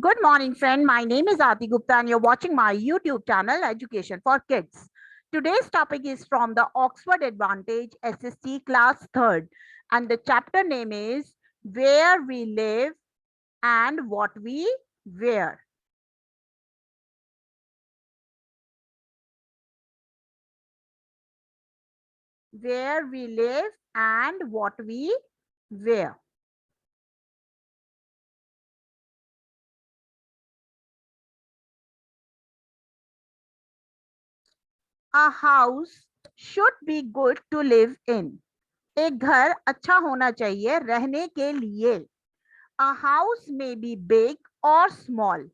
Good morning, friend. My name is Aarti Gupta, and you're watching my YouTube channel, Education for Kids. Today's topic is from the Oxford Advantage SST Class 3rd, and the chapter name is Where We Live and What We Wear. Where we live and what we wear. A house should be good to live in. एक घर अच्छा होना चाहिए रहने के लिए. A house may be big or small,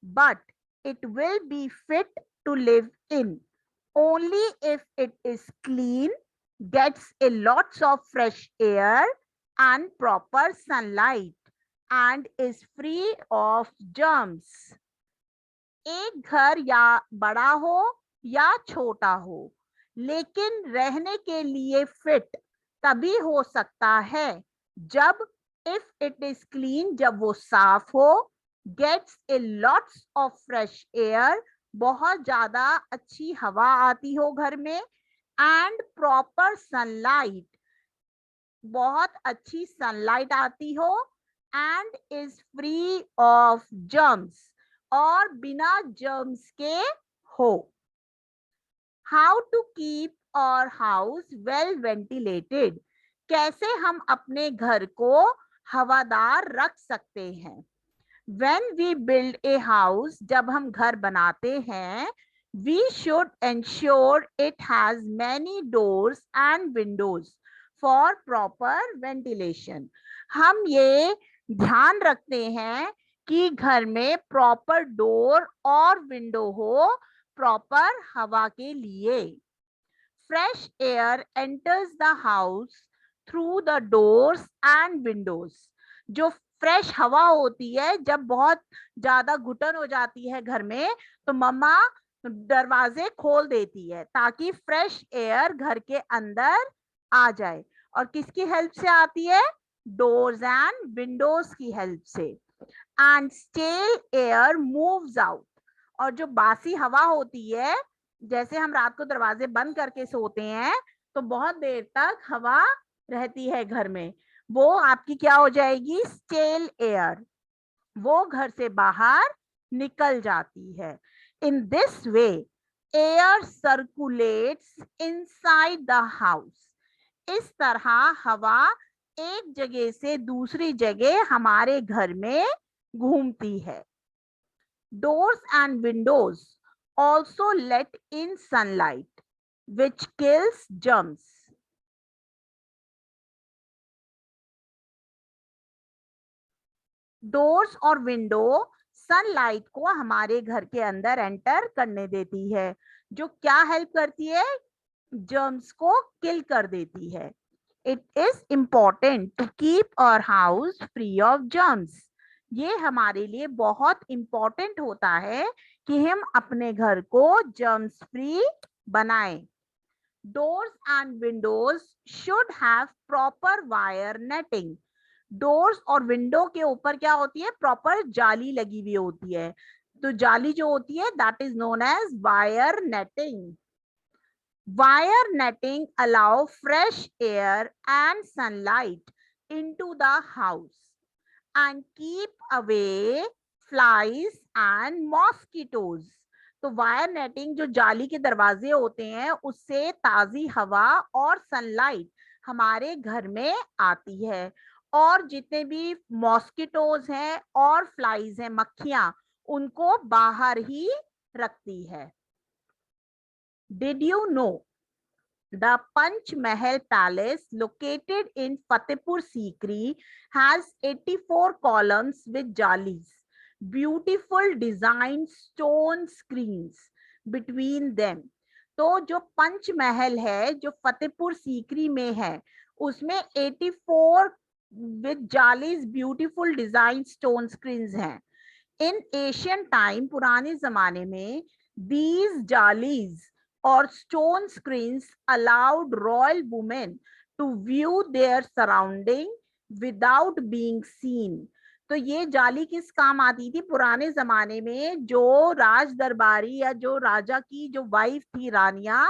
but it will be fit to live in only if it is clean, gets a lots of fresh air and proper sunlight, and is free of germs. एक घर या बड़ा हो या छोटा हो, लेकिन रहने के लिए फिट तभी हो सकता है जब इफ इट इज क्लीन, जब वो साफ हो, gets a lots of fresh air, बहुत ज्यादा अच्छी हवा आती हो घर में, एंड प्रॉपर सनलाइट, बहुत अच्छी सनलाइट आती हो, and is free of germs, और बिना जर्म्स के हो. How to keep our house well ventilated. कैसे हम अपने घर को हवादार रख सकते हैं. When we build a house, जब हम घर बनाते हैं, we should ensure it has many doors and windows for proper ventilation. हम ये ध्यान रखते हैं कि घर में प्रॉपर डोर और विंडो हो, प्रॉपर हवा के लिए. Fresh air enters the house through the doors and Windows. जो फ्रेश हवा होती है, जब बहुत ज्यादा घुटन हो जाती है घर में, तो मम्मा दरवाजे खोल देती है ताकि फ्रेश एयर घर के अंदर आ जाए. और किसकी हेल्प से आती है? डोर्स एंड विंडोज की हेल्प से. And stale air moves out. और जो बासी हवा होती है, जैसे हम रात को दरवाजे बंद करके सोते हैं तो बहुत देर तक हवा रहती है घर में, वो आपकी क्या हो जाएगी? Stale air. वो घर से बाहर निकल जाती है. In this way air circulates inside the house. इस तरह हवा एक जगह से दूसरी जगह हमारे घर में घूमती है. Doors and windows also let in sunlight, which kills germs. Doors और विंडो सनलाइट को हमारे घर के अंदर एंटर करने देती है, जो क्या हेल्प करती है? जर्म्स को किल कर देती है. It is important to keep our house free of germs. ये हमारे लिए बहुत इंपॉर्टेंट होता है कि हम अपने घर को जर्म्स फ्री बनाएं. Doors and Windows should have proper wire netting. Doors और विंडो के ऊपर क्या होती है? प्रॉपर जाली लगी हुई होती है. तो जाली जो होती है, that is known as wire netting. Wire netting allow fresh air and sunlight into the house and keep away flies and mosquitoes. तो वायर नेटिंग, जो जाली के दरवाजे होते हैं, उससे ताजी हवा और सनलाइट हमारे घर में आती है, और जितने भी मॉस्किटोज हैं और फ्लाइज हैं, मक्खियां, उनको बाहर ही रखती है. Did you know the Panch Mahal Palace located in Fatehpur Sikri has 84 columns with jalis, beautiful designed stone screens between them. तो जो पंच महल है जो फतेहपुर सीकरी में है, उसमें 84 with jalis beautiful design stone screens हैं. In ancient time, पुराने जमाने में, these jalis or stone screens allowed royal women to view their surrounding without being seen. तो ये जाली किस काम आती थी? पुराने जमाने में जो राज दरबारी या जो राजा की जो वाइफ थी, रानियां,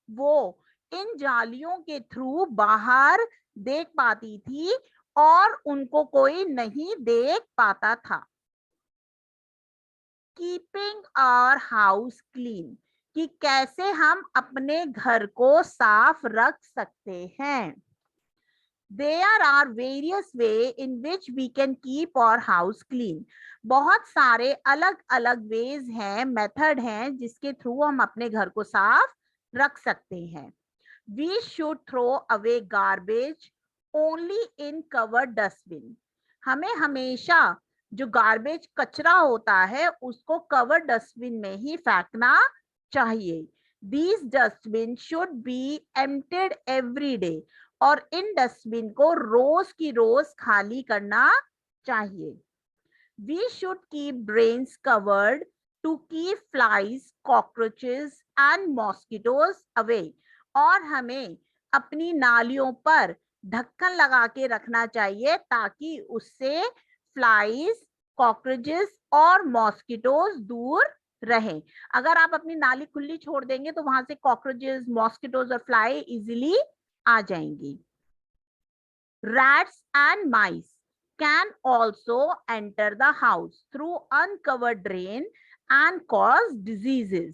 वो इन जालियों के थ्रू बाहर देख पाती थी और उनको कोई नहीं देख पाता था। कीपिंग आवर हाउस क्लीन, कि कैसे हम अपने घर को साफ रख सकते हैं। There are various way in which we can keep our house clean. बहुत सारे अलग अलग वेज हैं, मेथड हैं जिसके थ्रू हम अपने घर को साफ रख सकते हैं। We should throw away garbage only in covered dustbin. हमें हमेशा जो गार्बेज कचरा होता है उसको कवर्ड डस्टबिन में ही फेंकना चाहिए। These dustbin should be emptied every day. और इन डस्टबिन को रोज की रोज खाली करना चाहिए। We should keep drains covered to keep flies, cockroaches and mosquitoes away. और हमें अपनी नालियों पर ढक्कन लगा के रखना चाहिए ताकि उससे फ्लाइज, कॉकरोचेस और मॉस्किटोज दूर रहें। अगर आप अपनी नाली खुली छोड़ देंगे तो वहां से कॉकरोचेस, मॉस्किटोज और फ्लाई इजीली आ जाएंगी। Rats and mice can also enter the house through uncovered drain and cause diseases.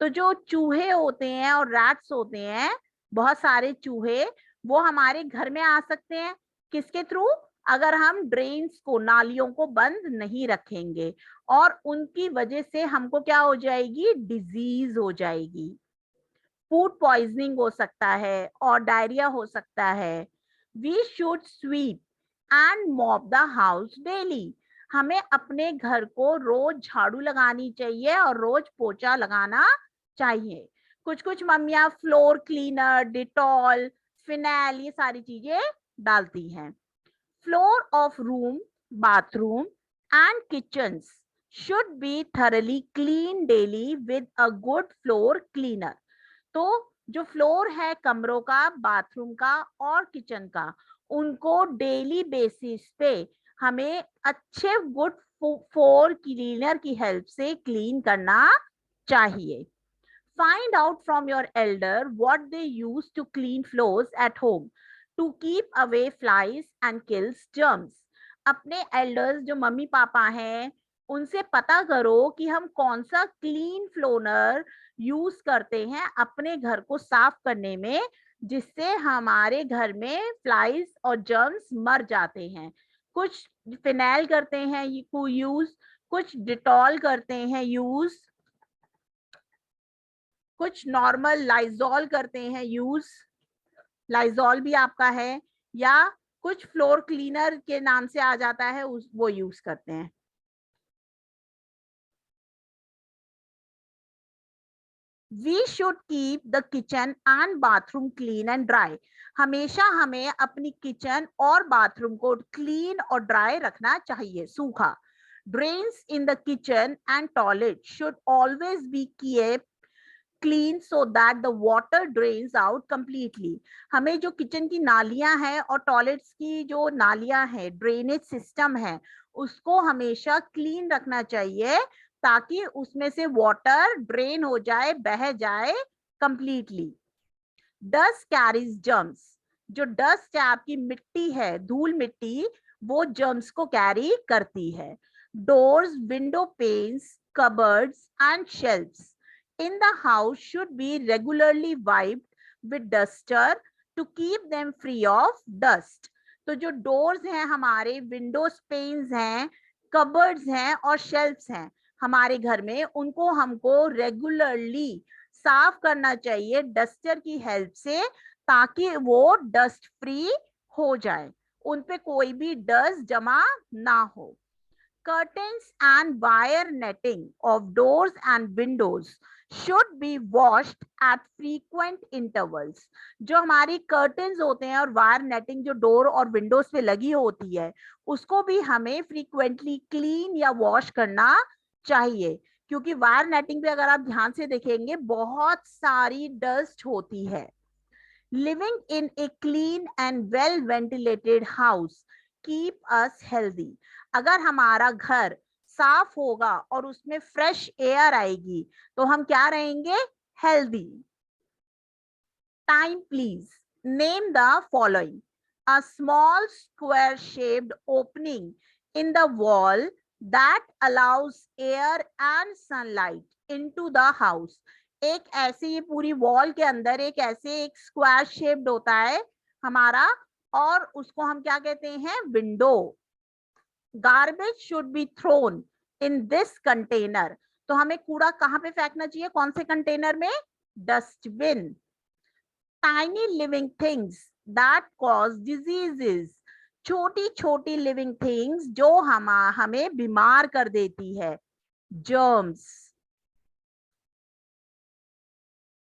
तो जो चूहे होते हैं और रैट्स होते हैं, बहुत सारे चूहे, वो हमारे घर में आ सकते हैं। किसके थ्रू? अगर हम ड्रेन्स को, नालियों को बंद नहीं रखेंगे, और उनकी वजह से हमको क्या हो जाएगी? डिजीज हो जाएगी। फूड पॉइजनिंग हो सकता है और डायरिया हो सकता है। We should sweep and mop the house daily. हमें अपने घर को रोज झाड़ू लगानी चाहिए और रोज पोछा लगाना चाहिए। कुछ कुछ मम्मियां फ्लोर क्लीनर, डिटॉल, फिनाइल, ये सारी चीजें डालती हैं। Floor of room, bathroom and kitchens should be thoroughly cleaned daily with a good floor cleaner. तो जो फ्लोर है कमरों का, बाथरूम का और किचन का, उनको डेली बेसिस पे हमें अच्छे गुड फ्लोर क्लीनर की हेल्प से क्लीन करना चाहिए। Find out from your elder what they use to clean floors at home to keep away flies and kills germs. अपने एल्डर्स जो मम्मी पापा हैं उनसे पता करो कि हम कौन सा क्लीन फ्लोनर यूज करते हैं अपने घर को साफ करने में, जिससे हमारे घर में फ्लाइज और जर्म्स मर जाते हैं। कुछ फिनाइल करते हैं यूज, कुछ डिटॉल करते हैं यूज, कुछ नॉर्मल लाइजॉल करते हैं यूज, लाइजॉल भी आपका है, या कुछ फ्लोर क्लीनर के नाम से आ जाता है वो यूज करते हैं। We should keep the kitchen and bathroom clean and dry. हमेशा हमें अपनी किचन और बाथरूम को क्लीन और ड्राई रखना चाहिए, सूखा। Drains in the kitchen and toilet should always be kept clean so that the water drains out completely. हमें जो किचन की नालियां हैं और टॉयलेट्स की जो नालियां हैं, ड्रेनेज सिस्टम है, उसको हमेशा क्लीन रखना चाहिए ताकि उसमें से वाटर ड्रेन हो जाए, बह जाए कंप्लीटली। डस्ट कैरीज जर्म्स, जो डस्ट है आपकी मिट्टी है, धूल मिट्टी, वो जर्म्स को कैरी करती है। Doors, window panes, cupboards and shelfs in the house should be regularly wiped with duster to keep them free of dust. तो जो डोर्स हैं हमारे, विंडोज पेन्स हैं, कबर्ड्स हैं और शेल्फ्स हैं हमारे घर में, उनको हमको रेगुलरली साफ करना चाहिए डस्टर की हेल्प से, ताकि वो डस्ट फ्री हो जाए, उन पे कोई भी डस्ट जमा ना हो। Curtains and wire netting of doors and windows should be washed at frequent intervals. जो हमारी कर्टन्स होते हैं और वायर नेटिंग जो डोर और विंडोज पे लगी होती है, उसको भी हमें फ्रीक्वेंटली क्लीन या वॉश करना चाहिए, क्योंकि वायर नेटिंग पे अगर आप ध्यान से देखेंगे बहुत सारी डस्ट होती है। Living in a clean and well ventilated house keep us healthy. अगर हमारा घर साफ होगा और उसमें फ्रेश एयर आएगी तो हम क्या रहेंगे? Healthy. Time please. Name the following. A small square shaped opening in the wall that allows air and sunlight into the house. एक ऐसे ये पूरी वॉल के अंदर एक ऐसे एक स्क्वायर शेप्ड होता है हमारा, और उसको हम क्या कहते हैं? Window. Garbage should be thrown in this container. तो हमें कूड़ा कहाँ पे फेंकना चाहिए? कौन से कंटेनर में? Dustbin. Tiny living things that cause diseases. छोटी छोटी लिविंग थिंग्स जो हमें बीमार कर देती है। Germs.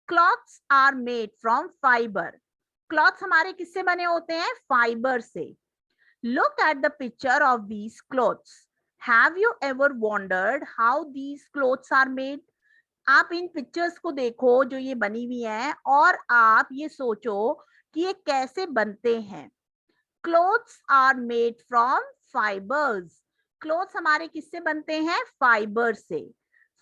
Clothes are made from fibre. Clothes हमारे किससे बने होते हैं? फाइबर से। Look at the picture of these clothes. Have you ever wondered how these clothes are made? आप इन पिक्चर्स को देखो जो ये बनी हुई हैं, और आप ये सोचो कि ये कैसे बनते हैं। Clothes are made from fibers. Clothes हमारे किससे बनते हैं? फाइबर से।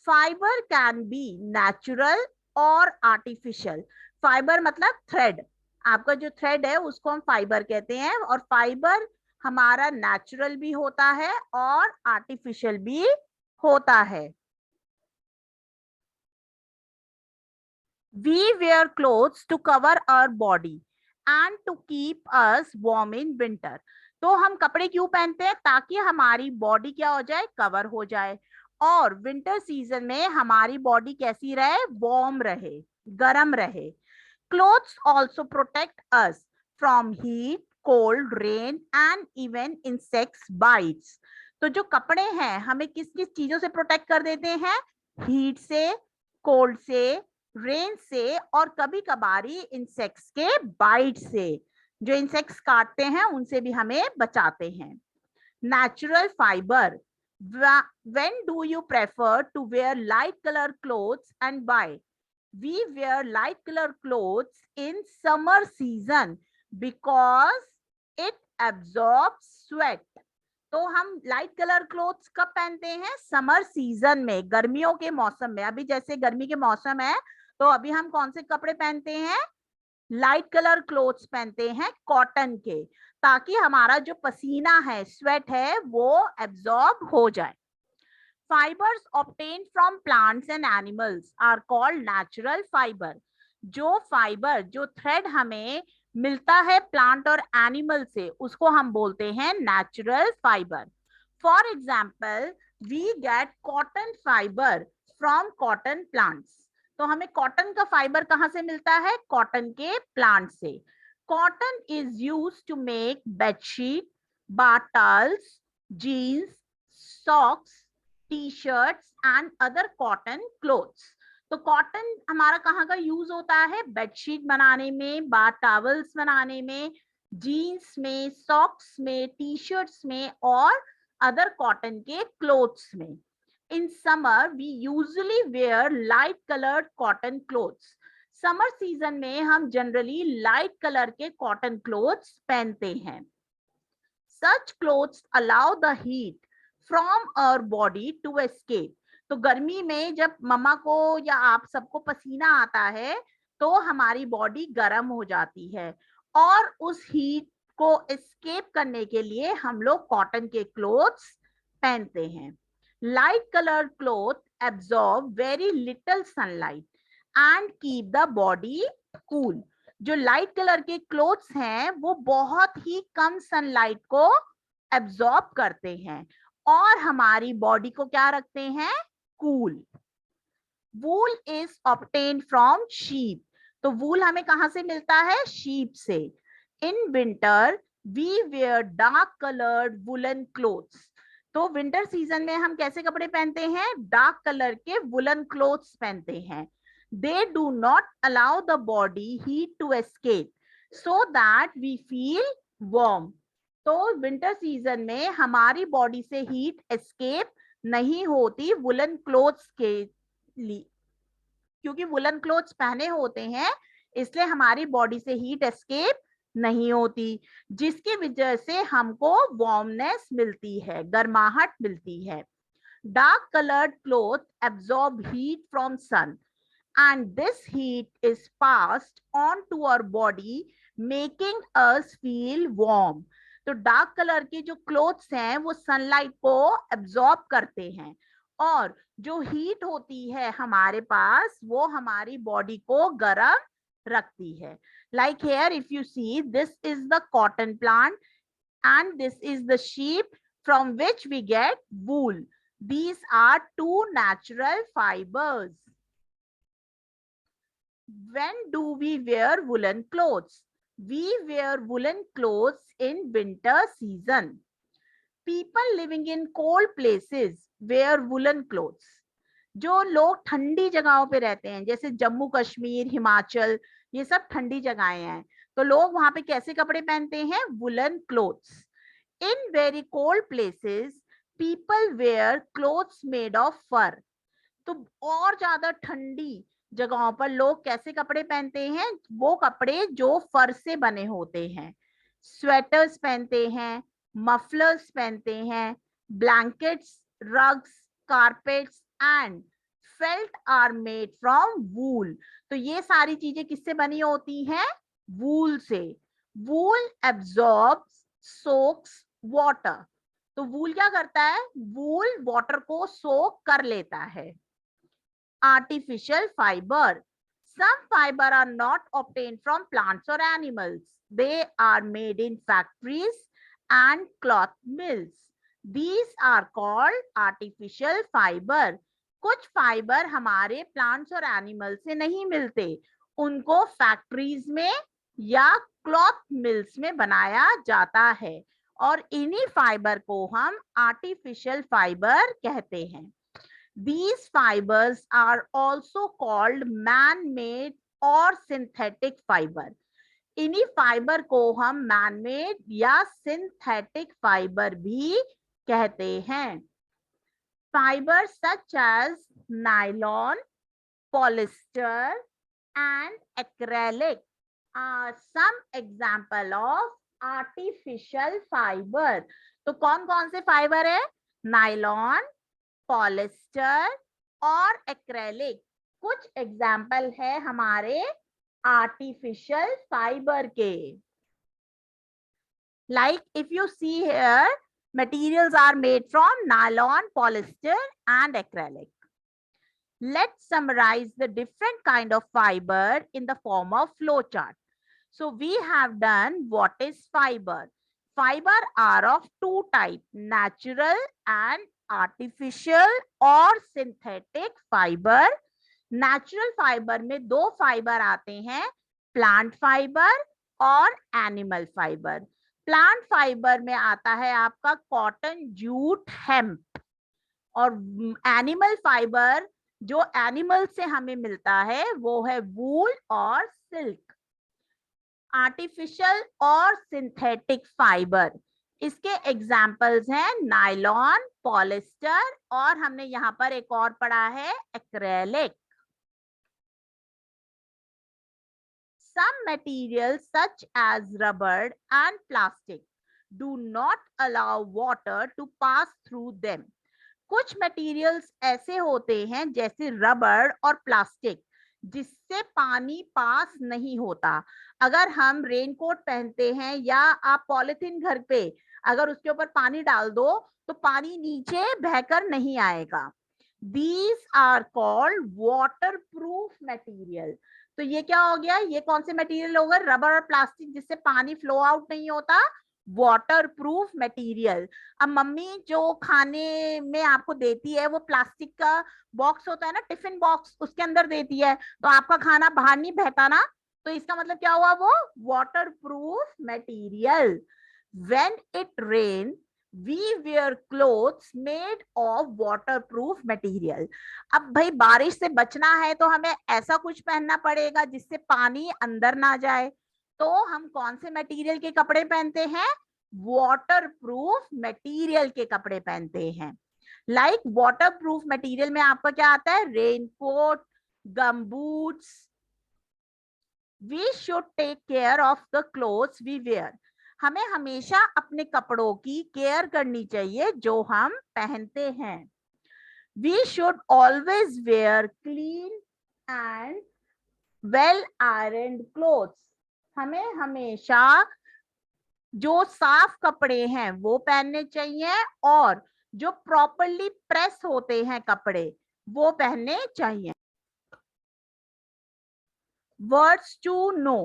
फाइबर कैन बी नेचुरल और आर्टिफिशियल। फाइबर मतलब थ्रेड। आपका जो थ्रेड है उसको हम फाइबर कहते हैं, और फाइबर हमारा नेचुरल भी होता है और आर्टिफिशियल भी होता है। We wear clothes to cover our body and to keep us warm in winter. तो हम कपड़े क्यों पहनते हैं? ताकि हमारी बॉडी क्या हो जाए? कवर हो जाए, और विंटर सीजन में हमारी बॉडी कैसी रहे? वार्म रहे, गर्म रहे। Clothes also protect us from heat, cold, rain and even insects bites. तो जो कपड़े हैं हमें किस किस चीजों से प्रोटेक्ट कर देते हैं? हीट से, कोल्ड से, रेन से, और कभी कभारी इंसेक्ट्स के बाइट से। जो इंसेक्ट्स काटते हैं उनसे भी हमें बचाते हैं। Natural fibre. When do you prefer to wear light color clothes and why? We wear light color clothes in summer season because it absorbs sweat. तो हम लाइट कलर क्लोथ्स कब पहनते हैं? समर सीजन में, गर्मियों के मौसम में। अभी जैसे गर्मी के मौसम है तो अभी हम कौन से कपड़े पहनते हैं? लाइट कलर क्लोथ्स पहनते हैं कॉटन के, ताकि हमारा जो पसीना है, स्वेट है, वो एब्जॉर्ब हो जाए। Fibers obtained from plants and animals are called natural fiber. जो फाइबर, जो थ्रेड हमें मिलता है प्लांट और एनिमल से, उसको हम बोलते हैं natural fibre. For example, we get cotton fibre from cotton plants. तो हमें कॉटन का फाइबर कहाँ से मिलता है? कॉटन के प्लांट से। Cotton is used to make bedsheet, bath towels, jeans, socks, T-shirts and other cotton clothes. तो कॉटन हमारा कहाँ का यूज होता है? बेडशीट बनाने में, बाथ टॉवल्स बनाने में, जीन्स में, सॉक्स में, टी शर्ट्स में, और अदर कॉटन के क्लोथ्स में। In summer we usually wear light coloured cotton clothes. Summer season में हम जनरली लाइट कलर के कॉटन क्लोथ्स पहनते हैं। Such clothes allow the heat from our body to escape. तो गर्मी में जब मम्मा को या आप सबको पसीना आता है तो हमारी बॉडी गर्म हो जाती है, और उस हीट को एस्केप करने के लिए हम लोग कॉटन के क्लोथ्स पहनते हैं। Light colour cloth absorb very little sunlight and keep the body cool. जो लाइट कलर के क्लोथ्स हैं वो बहुत ही कम सनलाइट को एब्जॉर्ब करते हैं और हमारी बॉडी को क्या रखते हैं? Cool. Wool is obtained from sheep. तो वूल हमें कहां से मिलता है? शीप से। In winter we wear dark coloured woollen clothes. तो विंटर सीजन में हम कैसे कपड़े पहनते हैं? डार्क कलर के वुलन क्लोथ्स पहनते हैं। They do not allow the body heat to escape so that we feel warm. तो विंटर सीजन में हमारी बॉडी से हीट एस्केप नहीं होती वुलन क्लोथ्स के लिए, क्योंकि वुलन क्लोथ्स पहने होते हैं इसलिए हमारी बॉडी से हीट एस्केप नहीं होती, जिसकी वजह से हमको वार्मनेस मिलती है, गर्माहट मिलती है। Dark coloured cloth absorb heat from sun and this heat is passed on to our body making us feel warm. तो डार्क कलर के जो क्लोथ्स हैं वो सनलाइट को एब्जॉर्ब करते हैं और जो हीट होती है हमारे पास वो हमारी बॉडी को गर्म रखती है. Like here if you see, this is the cotton plant and this is the sheep from which we get wool. These are two natural fibers. When do we wear woolen clothes? We wear woolen clothes in winter season. People living in cold places wear woolen clothes. जो लोग ठंडी जगहों पे रहते हैं जैसे जम्मू कश्मीर, हिमाचल, ये सब ठंडी जगहें हैं, तो लोग वहां पे कैसे कपड़े पहनते हैं? Woollen clothes. In very cold places people wear clothes made of fur. तो और ज्यादा ठंडी जगहों पर लोग कैसे कपड़े पहनते हैं? वो कपड़े जो फर से बने होते हैं. स्वेटर्स पहनते हैं, मफलर्स पहनते हैं, blankets, rugs, carpets and felt are made from wool. तो ये सारी चीजें किससे बनी होती हैं? वूल से. वूल एब्जॉर्ब्स, सोक्स वाटर. तो वूल क्या करता है? वूल वाटर को सोक कर लेता है. Artificial fiber. Some fiber are not obtained from plants or animals. They are made in factories and cloth mills. These are called artificial fiber. कुछ फाइबर हमारे प्लांट्स और एनिमल से नहीं मिलते, उनको फैक्ट्रीज में या क्लॉथ मिल्स में बनाया जाता है और इन्हीं फाइबर को हम आर्टिफिशियल फाइबर कहते हैं. These fibers are also called man-made or synthetic fiber. इन्हीं फाइबर को हम man-made या synthetic fiber भी कहते हैं. Fibers such as nylon, polyester and acrylic are some example of artificial fiber. तो कौन कौन से फाइबर है? नाइलॉन, पॉलिस्टर और एक्रेलिक कुछ एग्जाम्पल है हमारे आर्टिफिशियल फाइबर के. Like if you see here, materials are made from nylon, polyester and acrylic. Let's summarize the different kind of fiber in the form of flow chart. So we have done what is fiber. Fiber are of two types, natural and artificial और synthetic fibre. Natural fibre में दो fibre आते हैं, plant fibre और animal fibre. Plant fibre में आता है आपका कॉटन, जूट, हेम्प. और एनिमल फाइबर जो एनिमल से हमें मिलता है वो है वूल और सिल्क. आर्टिफिशियल और सिंथेटिक फाइबर, इसके एग्जाम्पल्स हैं नायलॉन, पॉलिस्टर और हमने यहां पर एक और पढ़ा है acrylic. Some materials such as rubber and plastic do not allow water to pass through them. कुछ मटेरियल्स ऐसे होते हैं जैसे रबर और प्लास्टिक जिससे पानी पास नहीं होता. अगर हम रेनकोट पहनते हैं या आप पॉलिथीन घर पे अगर उसके ऊपर पानी डाल दो तो पानी नीचे बहकर नहीं आएगा. These are called waterproof material. तो ये क्या हो गया? ये कौन से मटेरियल हो गए? रबर और प्लास्टिक जिससे पानी फ्लो आउट नहीं होता, वाटर प्रूफ मटीरियल. अब मम्मी जो खाने में आपको देती है वो प्लास्टिक का बॉक्स होता है ना, टिफिन बॉक्स, उसके अंदर देती है तो आपका खाना बाहर नहीं बहता ना, तो इसका मतलब क्या हुआ? वो waterproof material. When it rain we wear clothes made of waterproof material. अब भाई बारिश से बचना है तो हमें ऐसा कुछ पहनना पड़ेगा जिससे पानी अंदर ना जाए. तो हम कौन से मटेरियल के कपड़े पहनते हैं? वाटरप्रूफ मटेरियल के कपड़े पहनते हैं. लाइक वाटरप्रूफ मटेरियल में आपका क्या आता है? Raincoat, gumboots, We should take care of the clothes we wear. हमें हमेशा अपने कपड़ों की केयर करनी चाहिए जो हम पहनते हैं. We should always wear clean and well ironed clothes. हमें हमेशा जो साफ कपड़े हैं वो पहनने चाहिए और जो प्रॉपरली प्रेस होते हैं कपड़े वो पहनने चाहिए. Words to know.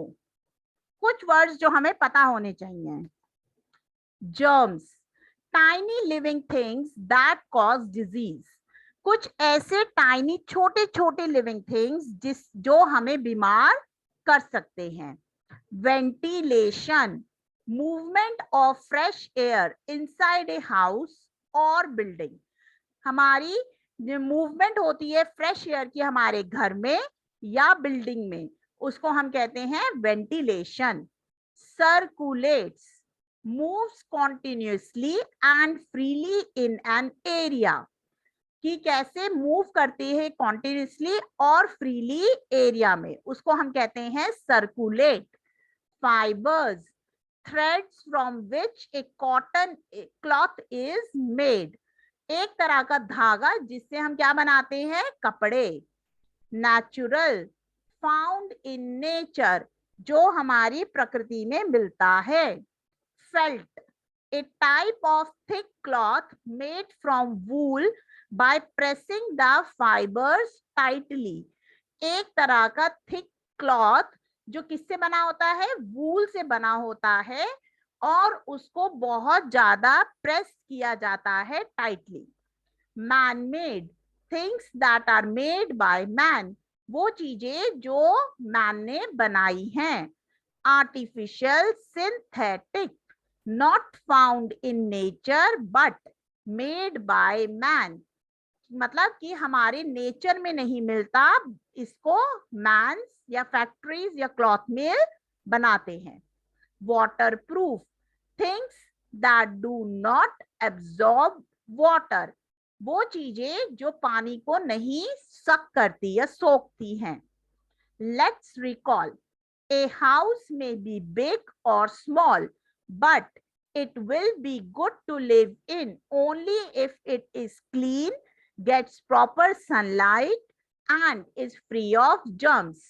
कुछ वर्ड्स जो हमें पता होने चाहिए. germs, tiny living things that cause disease. कुछ ऐसे टाइनी छोटे छोटे लिविंग थिंग्स जो हमें बीमार कर सकते हैं. Ventilation, movement of fresh air inside a house और बिल्डिंग. हमारी जो मूवमेंट होती है फ्रेश एयर की हमारे घर में या बिल्डिंग में, उसको हम कहते हैं ventilation. Circulates, moves continuously and freely in an area. कि कैसे मूव करते हैं कॉन्टिन्यूसली और फ्रीली एरिया में, उसको हम कहते हैं circulate. Fibres, threads from which A cotton cloth is made. एक तरह का धागा जिससे हम क्या बनाते हैं, कपड़े. नेचुरल, फाउंड इन नेचर, जो हमारी प्रकृति में मिलता है. Felt, a type of thick cloth made from wool by pressing the fibers tightly. एक तरह का thick cloth जो किससे बना होता है, वूल से बना होता है और उसको बहुत ज्यादा प्रेस किया जाता है tightly. Man made, things that are made by man, वो चीजें जो मैन ने बनाई हैं. Artificial, synthetic, not found in nature but made by man. मतलब कि हमारे नेचर में नहीं मिलता, इसको मैन्स या फैक्ट्रीज या क्लॉथ मिल बनाते हैं. Waterproof, things that do not absorb water, वो चीजें जो पानी को नहीं सक करती या सोखती हैं. Let's recall, a house may be big or small, but it will be good to live in only if it is clean, gets proper sunlight and is free of germs.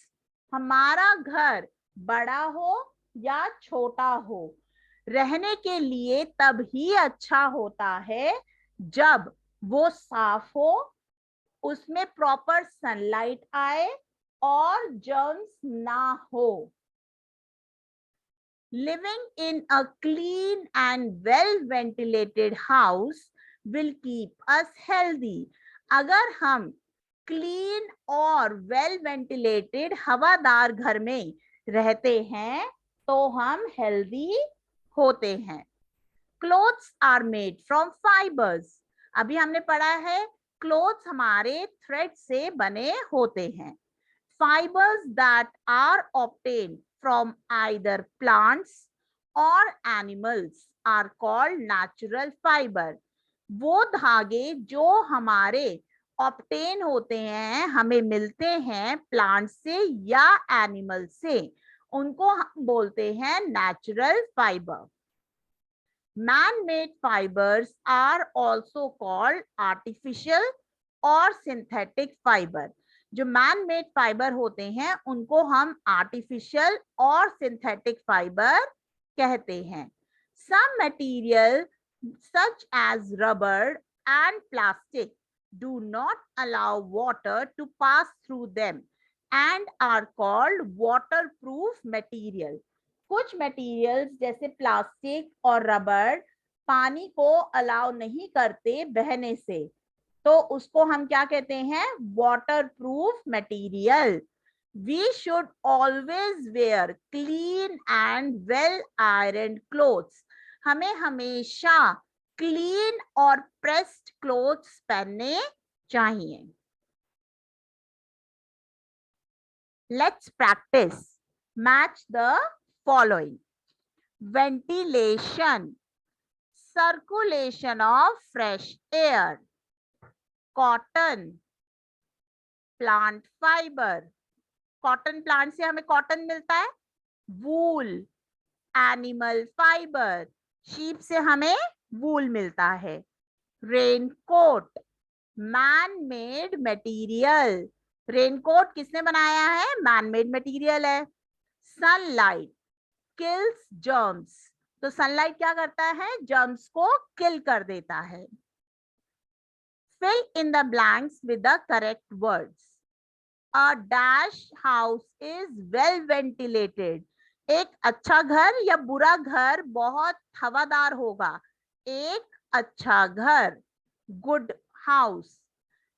हमारा घर बड़ा हो या छोटा हो, रहने के लिए तब ही अच्छा होता है जब वो साफ हो, उसमें प्रॉपर सनलाइट आए और जर्म्स ना हो. Living in a clean and well ventilated house will keep us healthy. अगर हम क्लीन और वेल वेंटिलेटेड हवादार घर में रहते हैं तो हम हेल्दी होते हैं. Clothes are made from fibres. अभी हमने पढ़ा है क्लोथ्स हमारे थ्रेड से बने होते हैं. Fibers that are obtained from either plants or animals are called natural fiber. वो धागे जो हमारे ऑब्टेन होते हैं, हमें मिलते हैं प्लांट से या एनिमल से, उनको हम बोलते हैं natural fibre. Man-made fibers are also called artificial और synthetic fiber. जो मैन मेड फाइबर होते हैं उनको हम आर्टिफिशियल और सिंथेटिक फाइबर कहते हैं. Some material such as rubber and plastic do not allow water to pass through them and are called waterproof material. कुछ मटेरियल्स जैसे प्लास्टिक और रबर पानी को अलाउ नहीं करते बहने से, तो उसको हम क्या कहते हैं, waterproof material. We should always wear clean and well ironed clothes. हमें हमेशा क्लीन और प्रेस्ड क्लोथ्स पहनने चाहिए. Let's practice. Match the following. Ventilation, circulation of fresh air, cotton, plant fiber, cotton plant से हमें कॉटन मिलता है, वूल एनिमल फाइबर, शीप से हमें वूल मिलता है। Raincoat man made material, raincoat किसने बनाया है, मैन मेड मटेरियल है। सनलाइट किल्स जर्म्स, तो सनलाइट क्या करता है, जर्म्स को किल कर देता है। Fill in the blanks with the correct words. A dash house is well ventilated, एक अच्छा घर या बुरा घर बहुत हवादार होगा, एक अच्छा घर। Good house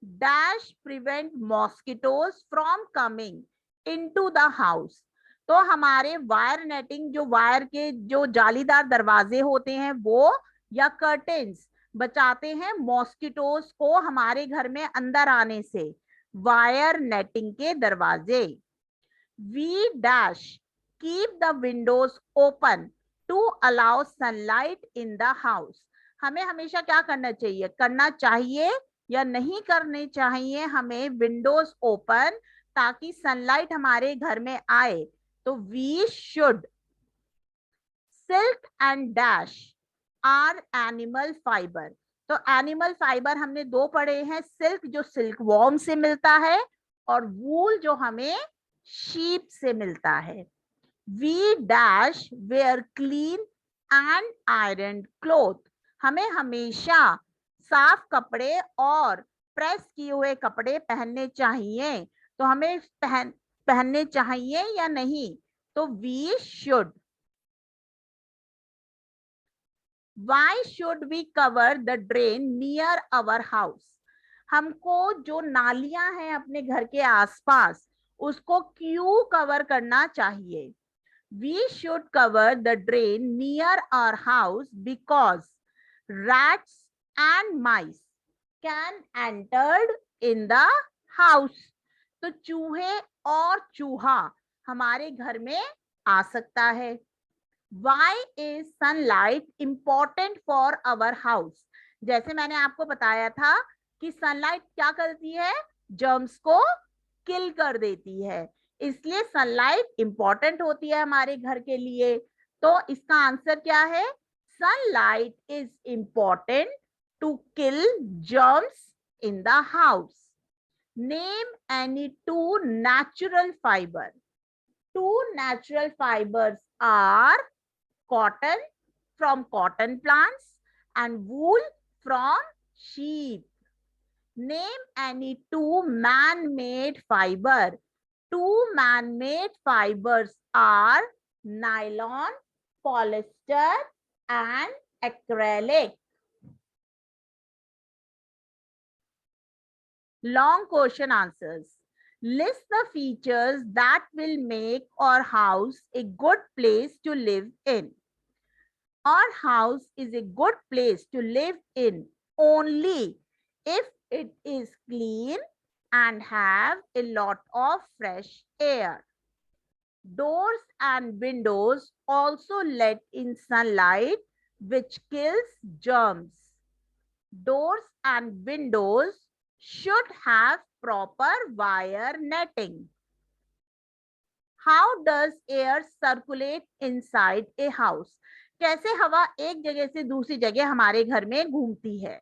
dash prevent mosquitoes from coming into the house, तो हमारे वायर नेटिंग, जो वायर के जो जालीदार दरवाजे होते हैं वो या कर्टेन्स बचाते हैं मॉस्किटोज को हमारे घर में अंदर आने से, वायर नेटिंग के दरवाजे। We dash keep the windows open to allow sunlight in the house, हमें हमेशा क्या करना चाहिए, करना चाहिए या नहीं करने चाहिए हमें विंडोज ओपन ताकि सनलाइट हमारे घर में आए, तो we should. Silk and dash are animal fibre, तो एनिमल फाइबर हमने दो पढ़े हैं, सिल्क जो सिल्क वॉर्म से मिलता है और वूल जो हमें शीप से मिलता है। We dash wear clean and iron cloth, हमें हमेशा साफ कपड़े और प्रेस किए हुए कपड़े पहनने चाहिए, तो हमें पहनने चाहिए या नहीं, तो we should. Why should we cover the drain near our house? हमको जो नालियां हैं अपने घर के आसपास उसको क्यों कवर करना चाहिए? We should cover the drain near our house because rats and mice can enter in the house. तो चूहे और चूहा हमारे घर में आ सकता है। Why is sunlight important for our house? जैसे मैंने आपको बताया था कि सनलाइट क्या करती है, जर्म्स को किल कर देती है, इसलिए सनलाइट इंपॉर्टेंट होती है हमारे घर के लिए। तो इसका आंसर क्या है, sunlight is important to kill germs in the house. Name any two natural fibre. Two natural fibers are cotton from cotton plants and wool from sheep. Name any two man-made fiber. Two man-made fibers are nylon, polyester and acrylic. Long question answers. List the features that will make our house a good place to live in. Our house is a good place to live in only if it is clean and have a lot of fresh air. Doors and windows also let in sunlight, which kills germs. Doors and windows should have proper wire netting. How does air circulate inside a house? कैसे हवा एक जगह से दूसरी जगह हमारे घर में घूमती है?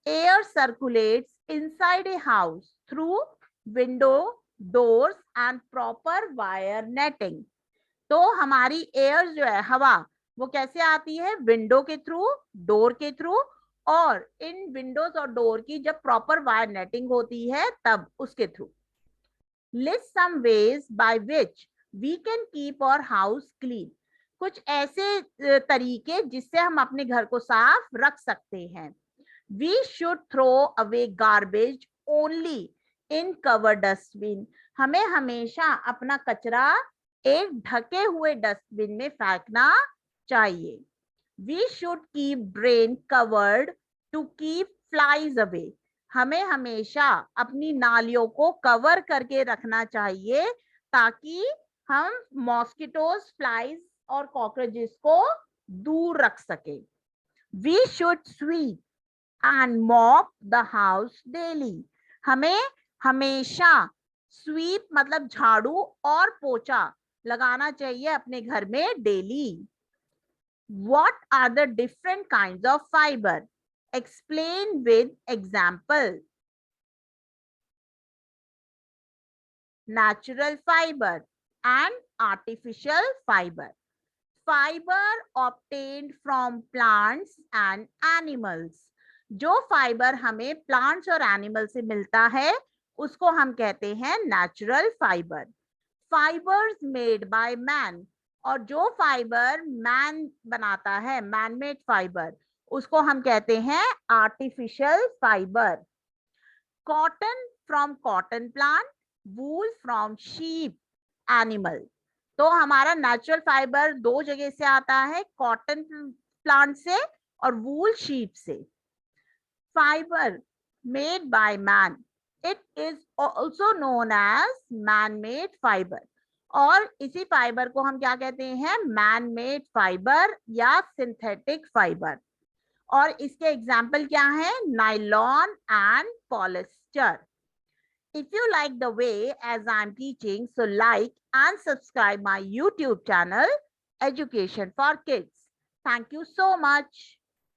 Air circulates inside a house through window, doors and proper wire netting. तो हमारी एयर जो है हवा वो कैसे आती है, विंडो के थ्रू, डोर के थ्रू, और इन विंडोज और डोर की जब प्रॉपर वायर नेटिंग होती है तब उसके through. List some ways by which we can keep our house clean, कुछ ऐसे तरीके जिससे हम अपने घर को साफ रख सकते हैं। We should throw away garbage only in cover dustbin, हमें हमेशा अपना कचरा एक ढके हुए डस्टबिन में फेंकना चाहिए। We should keep drain covered to keep flies away, हमें हमेशा अपनी नालियों को कवर करके रखना चाहिए ताकि हम मॉस्किटोज, फ्लाइज और कॉकरोचेस को दूर रख सके। We should sweep and mop the house daily, हमें हमेशा स्वीप मतलब झाड़ू और पोछा लगाना चाहिए अपने घर में daily. What are the different kinds of fiber? Explain with example. Natural fiber and artificial fiber. Fiber obtained from plants and animals. जो फाइबर हमें प्लांट्स और एनिमल से मिलता है उसको हम कहते हैं natural fibre. Fibres made by man, और जो फाइबर मैन बनाता है, मैन मेड फाइबर, उसको हम कहते हैं artificial fibre. Cotton from cotton plant, wool from sheep animal. तो हमारा नेचुरल फाइबर दो जगह से आता है, कॉटन प्लांट से और वूल शीप से. Fibre made by man, it is also known as man made fibre. और इसी फाइबर को हम क्या कहते हैं, मैन मेड फाइबर या सिंथेटिक फाइबर. और इसके एग्जाम्पल क्या है, nylon and polyester. If you like the way as I'm teaching, so like and subscribe my YouTube channel, Education for Kids. Thank you so much.